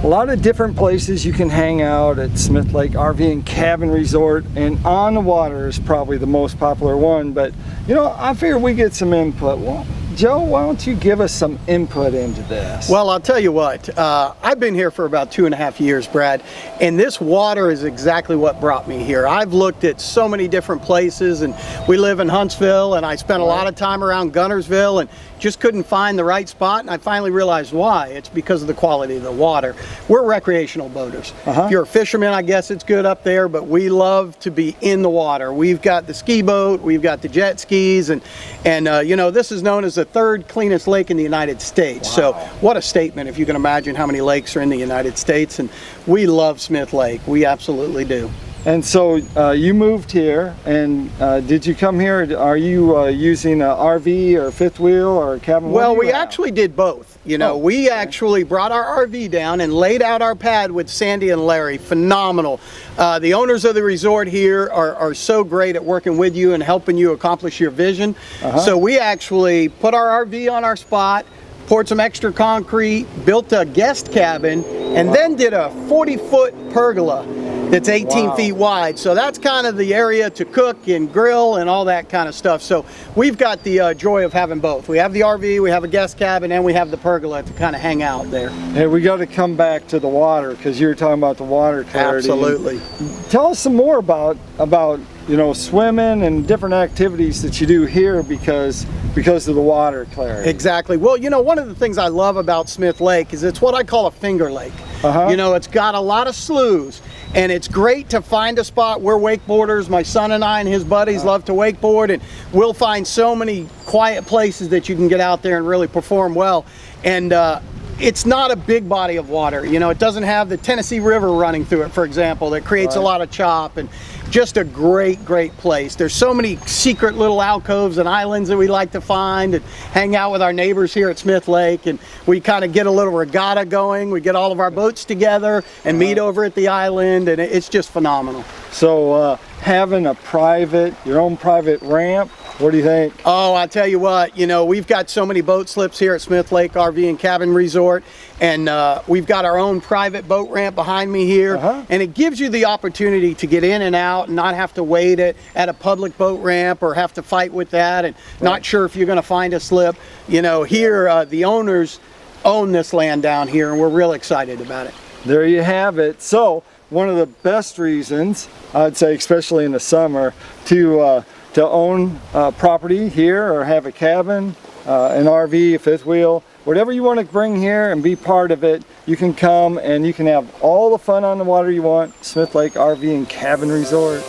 a lot of different places you can hang out at Smith Lake RV and Cabin Resort, and on the water is probably the most popular one. But you know, I figured we get some input. Well, Joe, why don't you give us some input into this? Well, I'll tell you what, I've been here for about 2.5 years, Brad, and this water is exactly what brought me here. I've looked at so many different places, and we live in Huntsville, and I spent a lot of time around Guntersville and just couldn't find the right spot, and I finally realized why. It's because of the quality of the water. We're recreational boaters. If you're a fisherman, I guess it's good up there, but we love to be in the water. We've got the ski boat, we've got the jet skis, and you know, this is known as the third cleanest lake in the United States. So what a statement, if you can imagine how many lakes are in the United States. And we love Smith Lake. We absolutely do. And so you moved here, and did you come here? Are you using an RV or fifth wheel or a cabin? Well, we actually did both. You know, we actually brought our RV down and laid out our pad with Sandy and Larry. Phenomenal. The owners of the resort here are so great at working with you and helping you accomplish your vision. So we actually put our RV on our spot, poured some extra concrete, built a guest cabin, and then did a 40-foot pergola that's 18 feet wide. So that's kind of the area to cook and grill and all that kind of stuff. So we've got the joy of having both. We have the RV, we have a guest cabin, and we have the pergola to kind of hang out there. Hey, we got to come back to the water, because you were talking about the water clarity. Absolutely. Tell us some more about you know, swimming and different activities that you do here because of the water clarity. Exactly. Well, you know, one of the things I love about Smith Lake is it's what I call a finger lake. You know, it's got a lot of sloughs, and it's great to find a spot. We're wakeboarders. My son and I and his buddies love to wakeboard, and we'll find so many quiet places that you can get out there and really perform well. And it's not a big body of water. You know, it doesn't have the Tennessee River running through it, for example, that creates a lot of chop, and just a great place. There's so many secret little alcoves and islands that we like to find and hang out with our neighbors here at Smith Lake, and we kind of get a little regatta going. We get all of our boats together and meet over at the island, and it's just phenomenal. So having your own private ramp, what do you think? Oh, I tell you what, you know, we've got so many boat slips here at Smith Lake RV and Cabin Resort, and we've got our own private boat ramp behind me here, and it gives you the opportunity to get in and out and not have to wait at a public boat ramp or have to fight with that and not sure if you're going to find a slip. You know, here the owners own this land down here, and we're real excited about it. There you have it. So one of the best reasons, I'd say, especially in the summer, to own property here or have a cabin, an RV, a fifth wheel, whatever you want to bring here and be part of it, you can come and you can have all the fun on the water you want. Smith Lake RV and Cabin Resort.